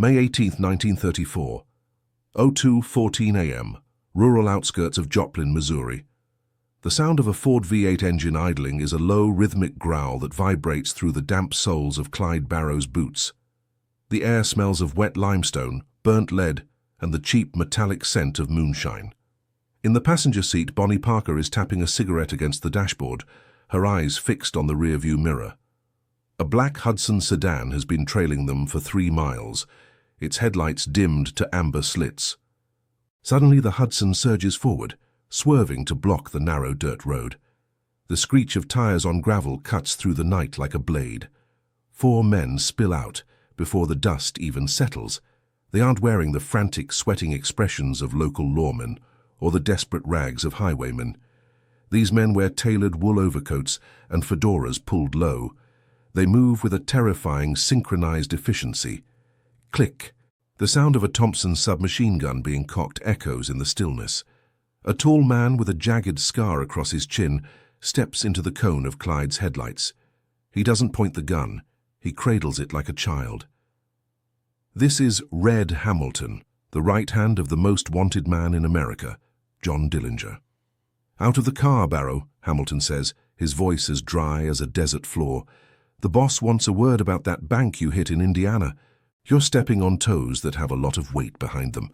May 18, 1934, 02:14 a.m., rural outskirts of Joplin, Missouri. The sound of a Ford V8 engine idling is a low, rhythmic growl that vibrates through the damp soles of Clyde Barrow's boots. The air smells of wet limestone, burnt lead, and the cheap, metallic scent of moonshine. In the passenger seat, Bonnie Parker is tapping a cigarette against the dashboard, her eyes fixed on the rearview mirror. A black Hudson sedan has been trailing them for 3 miles, its headlights dimmed to amber slits. Suddenly the Hudson surges forward, swerving to block the narrow dirt road. The screech of tires on gravel cuts through the night like a blade. 4 men spill out before the dust even settles. They aren't wearing the frantic, sweating expressions of local lawmen or the desperate rags of highwaymen. These men wear tailored wool overcoats and fedoras pulled low. They move with a terrifying, synchronized efficiency. Click. The sound of a Thompson submachine gun being cocked echoes in the stillness. A tall man with a jagged scar across his chin steps into the cone of Clyde's headlights. He doesn't point the gun. He cradles it like a child. This is Red Hamilton, the right hand of the most wanted man in America, John Dillinger. "Out of the car, Barrow," Hamilton says, his voice as dry as a desert floor. "The boss wants a word about that bank you hit in Indiana. You're stepping on toes that have a lot of weight behind them."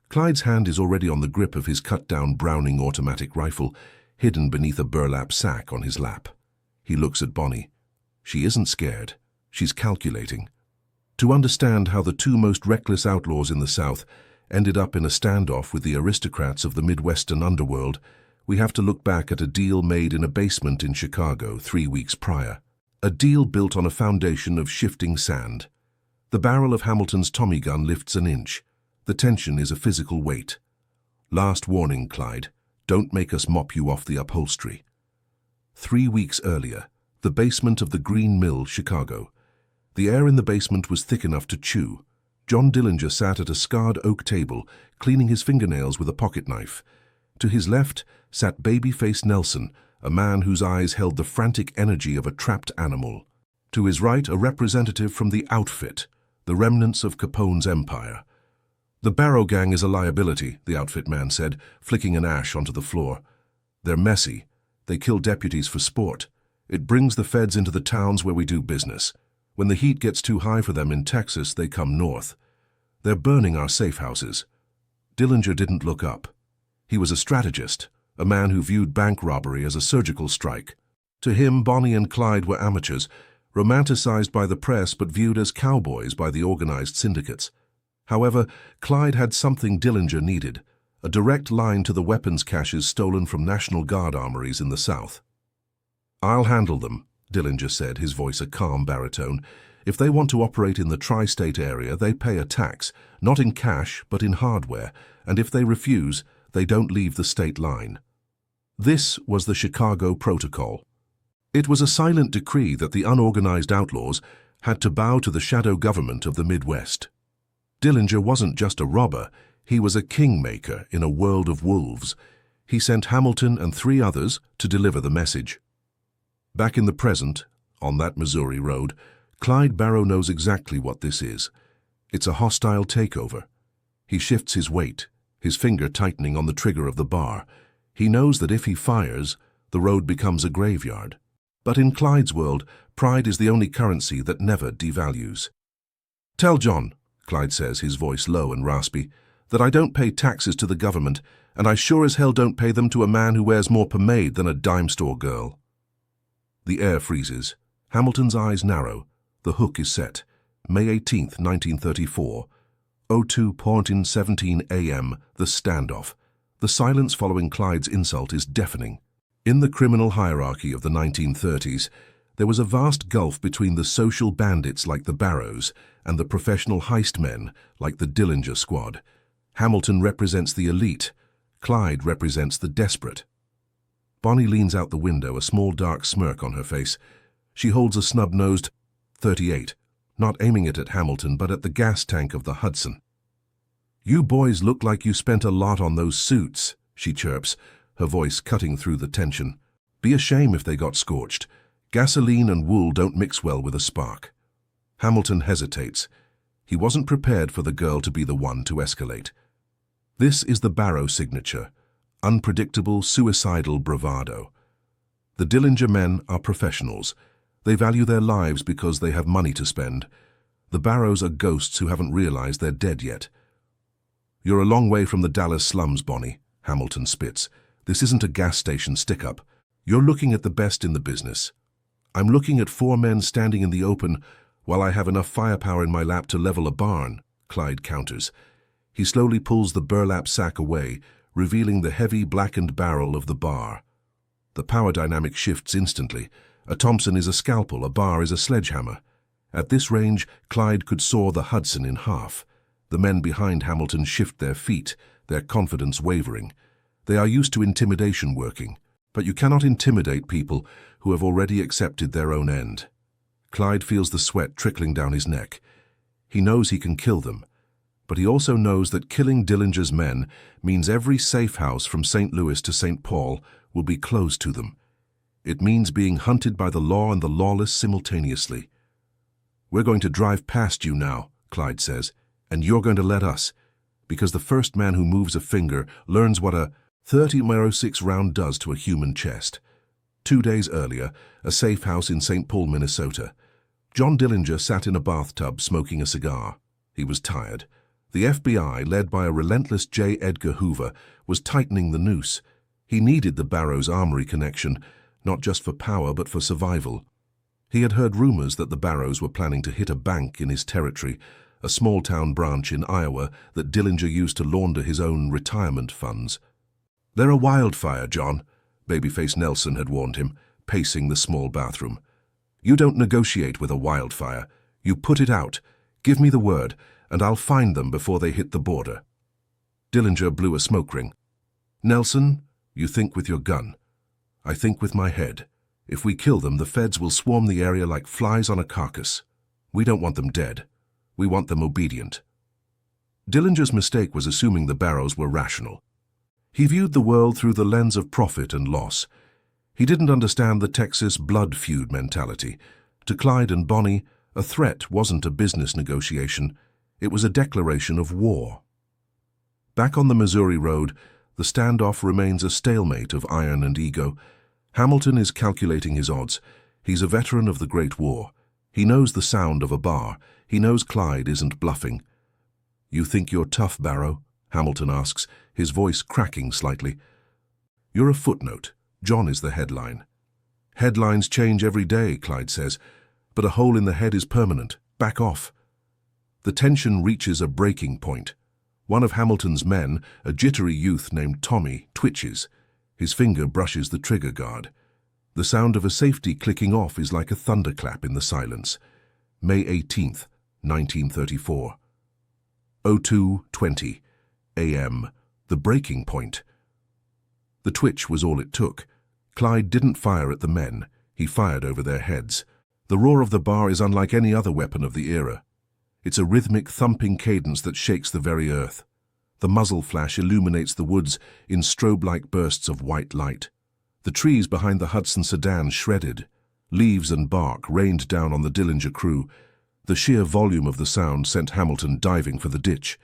Clyde's hand is already on the grip of his cut-down Browning automatic rifle, hidden beneath a burlap sack on his lap. He looks at Bonnie. She isn't scared. She's calculating. To understand how the 2 most reckless outlaws in the South ended up in a standoff with the aristocrats of the Midwestern underworld, we have to look back at a deal made in a basement in Chicago 3 weeks prior. A deal built on a foundation of shifting sand. The barrel of Hamilton's Tommy gun lifts an inch. The tension is a physical weight. "Last warning, Clyde. Don't make us mop you off the upholstery." 3 weeks earlier, the basement of the Green Mill, Chicago. The air in the basement was thick enough to chew. John Dillinger sat at a scarred oak table, cleaning his fingernails with a pocket knife. To his left sat baby-faced Nelson, a man whose eyes held the frantic energy of a trapped animal. To his right, a representative from the Outfit, the remnants of Capone's empire. "The Barrow gang is a liability," the Outfit man said, flicking an ash onto the floor. "They're messy. They kill deputies for sport. It brings the feds into the towns where we do business. When the heat gets too high for them in Texas, they come north. They're burning our safe houses." Dillinger didn't look up. He was a strategist, a man who viewed bank robbery as a surgical strike. To him, Bonnie and Clyde were amateurs, romanticized by the press but viewed as cowboys by the organized syndicates. However, Clyde had something Dillinger needed, a direct line to the weapons caches stolen from National Guard armories in the South. "I'll handle them," Dillinger said, his voice a calm baritone. "If they want to operate in the tri-state area, they pay a tax, not in cash but in hardware, and if they refuse, they don't leave the state line." This was the Chicago Protocol. It was a silent decree that the unorganized outlaws had to bow to the shadow government of the Midwest. Dillinger wasn't just a robber, he was a kingmaker in a world of wolves. He sent Hamilton and 3 others to deliver the message. Back in the present, on that Missouri road, Clyde Barrow knows exactly what this is. It's a hostile takeover. He shifts his weight, his finger tightening on the trigger of the bar. He knows that if he fires, the road becomes a graveyard. But in Clyde's world, pride is the only currency that never devalues. "Tell John," Clyde says, his voice low and raspy, "that I don't pay taxes to the government, and I sure as hell don't pay them to a man who wears more pomade than a dime store girl." The air freezes. Hamilton's eyes narrow. The hook is set. May 18, 1934. 02:17 a.m. The standoff. The silence following Clyde's insult is deafening. In the criminal hierarchy of the 1930s, there was a vast gulf between the social bandits like the Barrows and the professional heist men like the Dillinger squad. Hamilton represents the elite. Clyde represents the desperate. Bonnie leans out the window, a small dark smirk on her face. She holds a snub-nosed .38, not aiming it at Hamilton but at the gas tank of the Hudson. "You boys look like you spent a lot on those suits," she chirps, her voice cutting through the tension. "Be a shame if they got scorched. Gasoline and wool don't mix well with a spark." Hamilton hesitates. He wasn't prepared for the girl to be the one to escalate. This is the Barrow signature, unpredictable, suicidal bravado. The Dillinger men are professionals. They value their lives because they have money to spend. The Barrows are ghosts who haven't realized they're dead yet. "You're a long way from the Dallas slums, Bonnie," Hamilton spits. "This isn't a gas station stick-up. You're looking at the best in the business." "I'm looking at 4 men standing in the open while I have enough firepower in my lap to level a barn," Clyde counters. He slowly pulls the burlap sack away, revealing the heavy, blackened barrel of the bar. The power dynamic shifts instantly. A Thompson is a scalpel, a bar is a sledgehammer. At this range, Clyde could saw the Hudson in half. The men behind Hamilton shift their feet, their confidence wavering. They are used to intimidation working, but you cannot intimidate people who have already accepted their own end. Clyde feels the sweat trickling down his neck. He knows he can kill them, but he also knows that killing Dillinger's men means every safe house from St. Louis to St. Paul will be closed to them. It means being hunted by the law and the lawless simultaneously. "We're going to drive past you now," Clyde says, "and you're going to let us, because the first man who moves a finger learns what a 30-06 round does to a human chest." 2 days earlier, a safe house in St. Paul, Minnesota. John Dillinger sat in a bathtub smoking a cigar. He was tired. The FBI, led by a relentless J. Edgar Hoover, was tightening the noose. He needed the Barrows Armory connection, not just for power but for survival. He had heard rumors that the Barrows were planning to hit a bank in his territory, a small-town branch in Iowa that Dillinger used to launder his own retirement funds. "They're a wildfire, John," Babyface Nelson had warned him, pacing the small bathroom. "You don't negotiate with a wildfire. You put it out. Give me the word, and I'll find them before they hit the border." Dillinger blew a smoke ring. "Nelson, you think with your gun. I think with my head. If we kill them, the feds will swarm the area like flies on a carcass. We don't want them dead. We want them obedient." Dillinger's mistake was assuming the Barrows were rational. He viewed the world through the lens of profit and loss. He didn't understand the Texas blood feud mentality. To Clyde and Bonnie, a threat wasn't a business negotiation. It was a declaration of war. Back on the Missouri road, the standoff remains a stalemate of iron and ego. Hamilton is calculating his odds. He's a veteran of the Great War. He knows the sound of a bar. He knows Clyde isn't bluffing. "You think you're tough, Barrow?" Hamilton asks, his voice cracking slightly. "You're a footnote. John is the headline." "Headlines change every day," Clyde says, "but a hole in the head is permanent. Back off." The tension reaches a breaking point. One of Hamilton's men, a jittery youth named Tommy, twitches. His finger brushes the trigger guard. The sound of a safety clicking off is like a thunderclap in the silence. May 18th, 1934. 02:20 a.m. The breaking point. The twitch was all it took. Clyde didn't fire at the men. He fired over their heads. The roar of the bar is unlike any other weapon of the era. It's a rhythmic, thumping cadence that shakes the very earth. The muzzle flash illuminates the woods in strobe-like bursts of white light. The trees behind the Hudson sedan shredded. Leaves and bark rained down on the Dillinger crew. The sheer volume of the sound sent Hamilton diving for the ditch.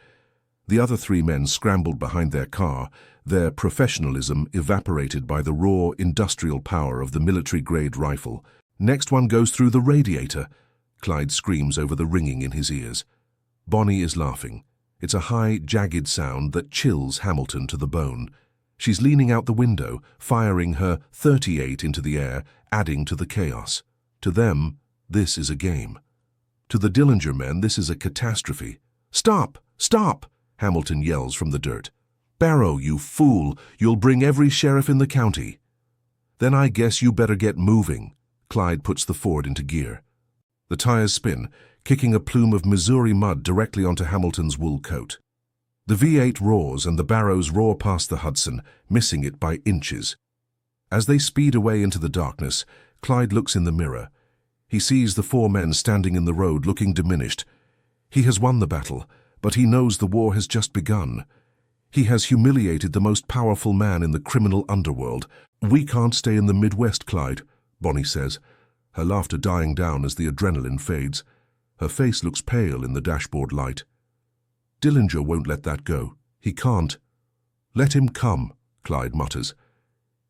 The other 3 men scrambled behind their car, their professionalism evaporated by the raw, industrial power of the military-grade rifle. "Next one goes through the radiator," Clyde screams over the ringing in his ears. Bonnie is laughing. It's a high, jagged sound that chills Hamilton to the bone. She's leaning out the window, firing her .38 into the air, adding to the chaos. To them, this is a game. To the Dillinger men, this is a catastrophe. "Stop! Stop!" Hamilton yells from the dirt. "Barrow, you fool! You'll bring every sheriff in the county." "Then I guess you better get moving." Clyde puts the Ford into gear. The tires spin, kicking a plume of Missouri mud directly onto Hamilton's wool coat. The V8 roars and the Barrows roar past the Hudson, missing it by inches. As they speed away into the darkness, Clyde looks in the mirror. He sees the 4 men standing in the road looking diminished. He has won the battle, but he knows the war has just begun. He has humiliated the most powerful man in the criminal underworld. "We can't stay in the Midwest, Clyde," Bonnie says, her laughter dying down as the adrenaline fades. Her face looks pale in the dashboard light. Dillinger won't let that go. He can't. Let him come, Clyde mutters.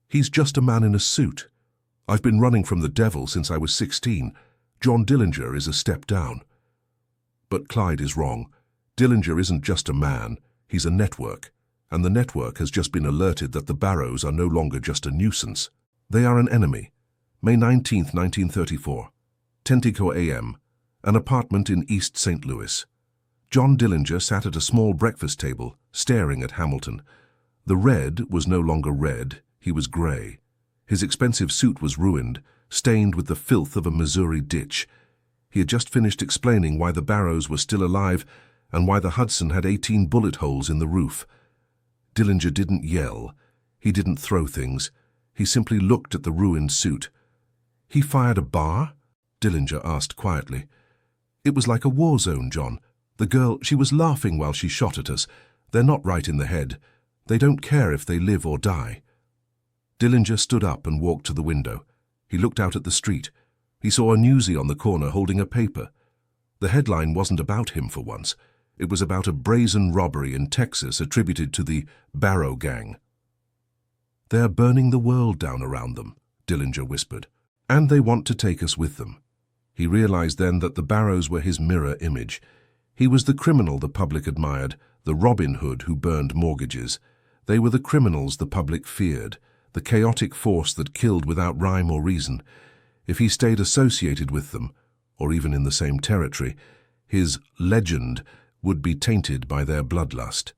He's just a man in a suit. I've been running from the devil since I was 16. John Dillinger is a step down. But Clyde is wrong. Dillinger isn't just a man, he's a network. And the network has just been alerted that the Barrows are no longer just a nuisance. They are an enemy. May 19, 1934. 10:00 a.m. An apartment in East St. Louis. John Dillinger sat at a small breakfast table, staring at Hamilton. The red was no longer red, he was gray. His expensive suit was ruined, stained with the filth of a Missouri ditch. He had just finished explaining why the Barrows were still alive and why the Hudson had 18 bullet holes in the roof. Dillinger didn't yell. He didn't throw things. He simply looked at the ruined suit. "He fired a bar?" Dillinger asked quietly. "It was like a war zone, John. The girl, she was laughing while she shot at us. They're not right in the head. They don't care if they live or die." Dillinger stood up and walked to the window. He looked out at the street. He saw a newsie on the corner holding a paper. The headline wasn't about him for once. It was about a brazen robbery in Texas attributed to the Barrow Gang. "They're burning the world down around them," Dillinger whispered. "And they want to take us with them." He realized then that the Barrows were his mirror image. He was the criminal the public admired, the Robin Hood who burned mortgages. They were the criminals the public feared, the chaotic force that killed without rhyme or reason. If he stayed associated with them, or even in the same territory, his legend would be tainted by their bloodlust.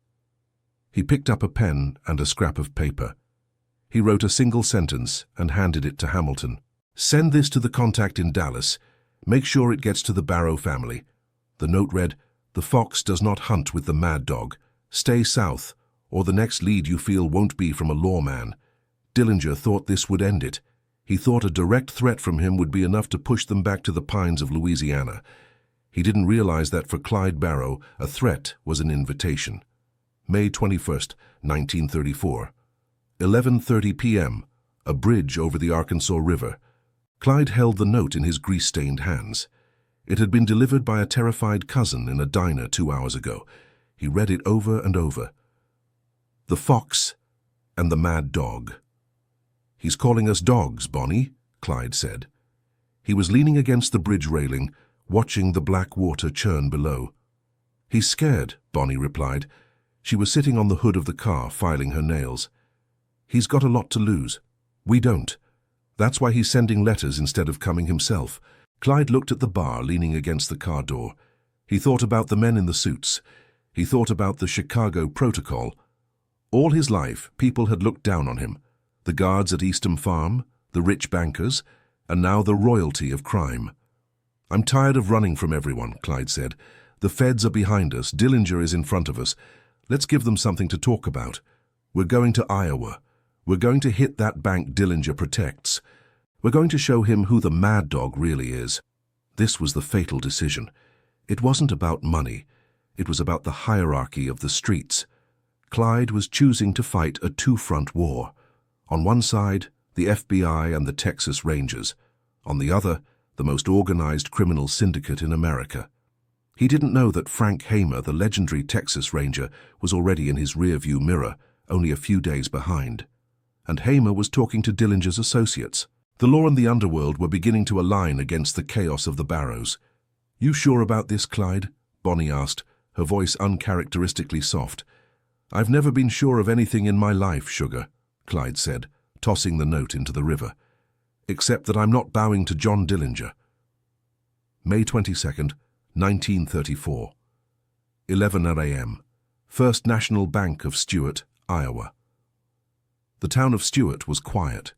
He picked up a pen and a scrap of paper. He wrote a single sentence and handed it to Hamilton. "Send this to the contact in Dallas. Make sure it gets to the Barrow family." The note read, "The fox does not hunt with the mad dog. Stay south, or the next lead you feel won't be from a lawman." Dillinger thought this would end it. He thought a direct threat from him would be enough to push them back to the pines of Louisiana. He didn't realize that for Clyde Barrow, a threat was an invitation. May 21st, 1934. 11:30 p.m. A bridge over the Arkansas River. Clyde held the note in his grease-stained hands. It had been delivered by a terrified cousin in a diner 2 hours ago. He read it over and over. "The fox and the mad dog." "He's calling us dogs, Bonnie," Clyde said. He was leaning against the bridge railing, watching the black water churn below. "He's scared," Bonnie replied. She was sitting on the hood of the car, filing her nails. "He's got a lot to lose. We don't. That's why he's sending letters instead of coming himself." Clyde looked at the bar leaning against the car door. He thought about the men in the suits. He thought about the Chicago Protocol. All his life, people had looked down on him. The guards at Eastham Farm, the rich bankers, and now the royalty of crime. "I'm tired of running from everyone," Clyde said. "The feds are behind us. Dillinger is in front of us. Let's give them something to talk about. We're going to Iowa. We're going to hit that bank Dillinger protects. We're going to show him who the mad dog really is." This was the fatal decision. It wasn't about money. It was about the hierarchy of the streets. Clyde was choosing to fight a two-front war. On one side, the FBI and the Texas Rangers. On the other, the most organized criminal syndicate in America. He didn't know that Frank Hamer, the legendary Texas Ranger, was already in his rearview mirror, only a few days behind. And Hamer was talking to Dillinger's associates. The law and the underworld were beginning to align against the chaos of the Barrows. "You sure about this, Clyde?" Bonnie asked, her voice uncharacteristically soft. "I've never been sure of anything in my life, sugar," Clyde said, tossing the note into the river. "Except that I'm not bowing to John Dillinger." May 22nd, 1934. 11 a.m. First National Bank of Stuart, Iowa. The town of Stuart was quiet.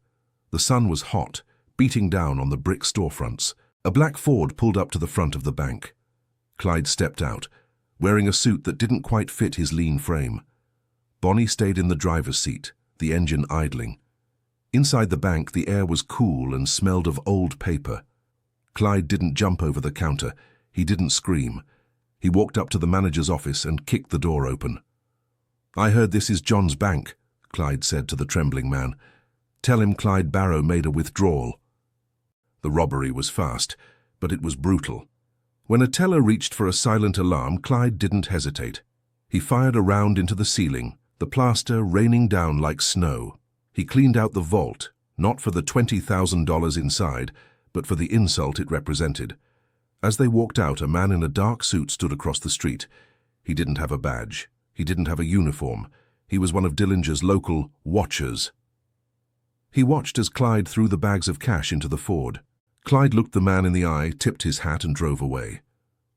The sun was hot, beating down on the brick storefronts. A black Ford pulled up to the front of the bank. Clyde stepped out, wearing a suit that didn't quite fit his lean frame. Bonnie stayed in the driver's seat, the engine idling. Inside the bank, the air was cool and smelled of old paper. Clyde didn't jump over the counter. He didn't scream. He walked up to the manager's office and kicked the door open. "I heard this is John's bank," Clyde said to the trembling man. "Tell him Clyde Barrow made a withdrawal." The robbery was fast, but it was brutal. When a teller reached for a silent alarm, Clyde didn't hesitate. He fired a round into the ceiling, the plaster raining down like snow. He cleaned out the vault, not for the $20,000 inside, but for the insult it represented. As they walked out, a man in a dark suit stood across the street. He didn't have a badge. He didn't have a uniform. He was one of Dillinger's local watchers. He watched as Clyde threw the bags of cash into the Ford. Clyde looked the man in the eye, tipped his hat and drove away.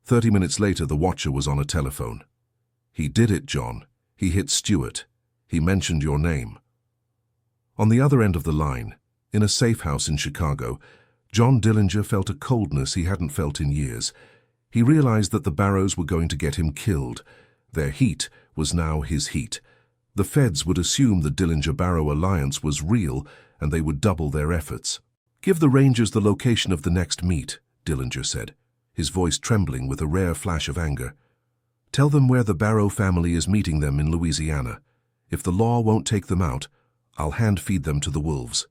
30 minutes later, the watcher was on a telephone. "He did it, John. He hit Stewart. He mentioned your name." On the other end of the line, in a safe house in Chicago, John Dillinger felt a coldness he hadn't felt in years. He realized that the Barrows were going to get him killed. Their heat was now his heat. The feds would assume the Dillinger-Barrow alliance was real, and they would double their efforts. "Give the Rangers the location of the next meet," Dillinger said, his voice trembling with a rare flash of anger. "Tell them where the Barrow family is meeting them in Louisiana. If the law won't take them out, I'll hand-feed them to the wolves."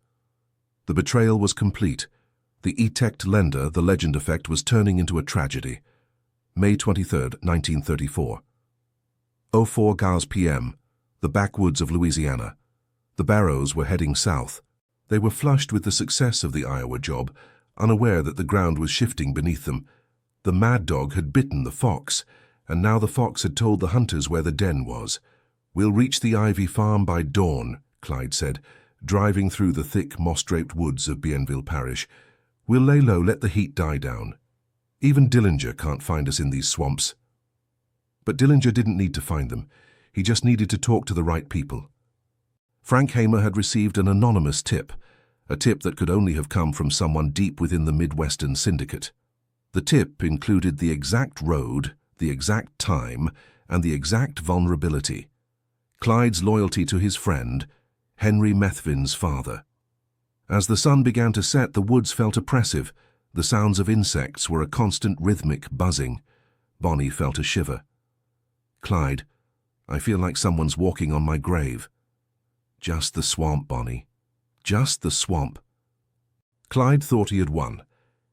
The betrayal was complete. The E-Tech lender, the legend effect, was turning into a tragedy. May 23, 1934. 04 Gauss p.m., the backwoods of Louisiana. The Barrows were heading south. They were flushed with the success of the Iowa job, unaware that the ground was shifting beneath them. The mad dog had bitten the fox, and now the fox had told the hunters where the den was. "We'll reach the Ivy farm by dawn," Clyde said, driving through the thick, moss-draped woods of Bienville Parish. "We'll lay low, let the heat die down. Even Dillinger can't find us in these swamps." But Dillinger didn't need to find them. He just needed to talk to the right people. Frank Hamer had received an anonymous tip, a tip that could only have come from someone deep within the Midwestern syndicate. The tip included the exact road, the exact time, and the exact vulnerability. Clyde's loyalty to his friend, Henry Methvin's father. As the sun began to set, the woods felt oppressive. The sounds of insects were a constant rhythmic buzzing. Bonnie felt a shiver. "Clyde, I feel like someone's walking on my grave." "Just the swamp, Bonnie. Just the swamp." Clyde thought he had won.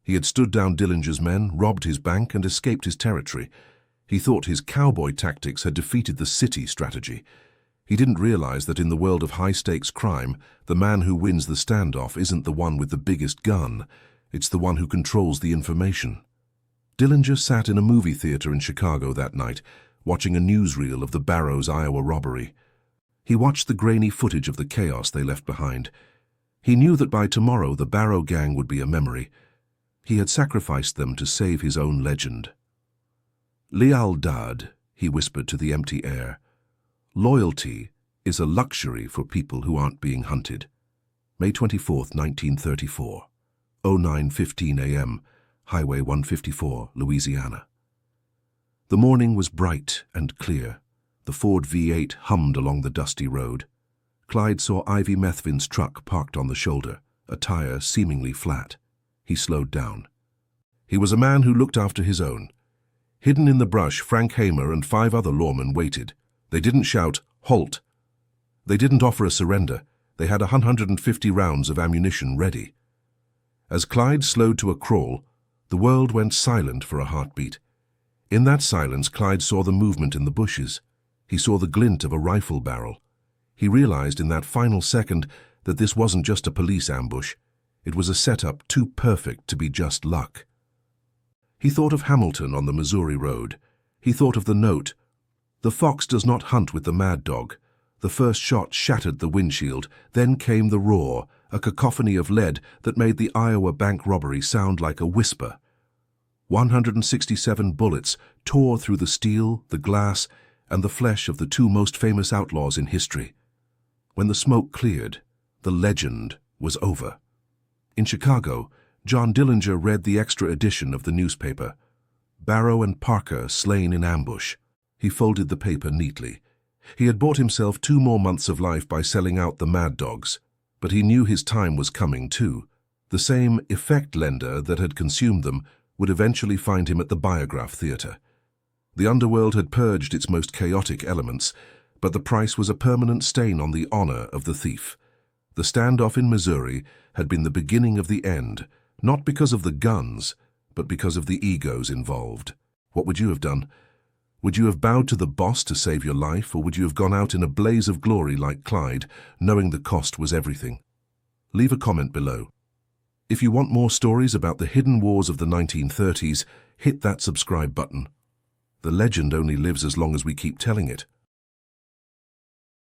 He had stood down Dillinger's men, robbed his bank, and escaped his territory. He thought his cowboy tactics had defeated the city strategy. He didn't realize that in the world of high-stakes crime, the man who wins the standoff isn't the one with the biggest gun. It's the one who controls the information. Dillinger sat in a movie theater in Chicago that night, watching a newsreel of the Barrows, Iowa robbery. He watched the grainy footage of the chaos they left behind. He knew that by tomorrow the Barrow gang would be a memory. He had sacrificed them to save his own legend. "Lealdad," he whispered to the empty air. "Loyalty is a luxury for people who aren't being hunted." May 24, 1934, 09:15 a.m., Highway 154, Louisiana. The morning was bright and clear. The Ford V8 hummed along the dusty road. Clyde saw Ivy Methvin's truck parked on the shoulder, a tire seemingly flat. He slowed down. He was a man who looked after his own. Hidden in the brush, Frank Hamer and 5 other lawmen waited. They didn't shout, "Halt!" They didn't offer a surrender. They had 150 rounds of ammunition ready. As Clyde slowed to a crawl, the world went silent for a heartbeat. In that silence, Clyde saw the movement in the bushes. He saw the glint of a rifle barrel. He realized in that final second that this wasn't just a police ambush. It was a setup too perfect to be just luck. He thought of Hamilton on the Missouri Road. He thought of the note, "The fox does not hunt with the mad dog." The first shot shattered the windshield. Then came the roar, a cacophony of lead that made the Iowa bank robbery sound like a whisper. 167 bullets tore through the steel, the glass, and the flesh of the 2 most famous outlaws in history. When the smoke cleared, the legend was over. In Chicago, John Dillinger read the extra edition of the newspaper. Barrow and Parker slain in ambush. He folded the paper neatly. He had bought himself 2 more months of life by selling out the mad dogs, but he knew his time was coming too. The same effect lender that had consumed them would eventually find him at the Biograph Theater. The underworld had purged its most chaotic elements, but the price was a permanent stain on the honor of the thief. The standoff in Missouri had been the beginning of the end, not because of the guns, but because of the egos involved. What would you have done? Would you have bowed to the boss to save your life, or would you have gone out in a blaze of glory like Clyde, knowing the cost was everything? Leave a comment below. If you want more stories about the hidden wars of the 1930s, hit that subscribe button. The legend only lives as long as we keep telling it.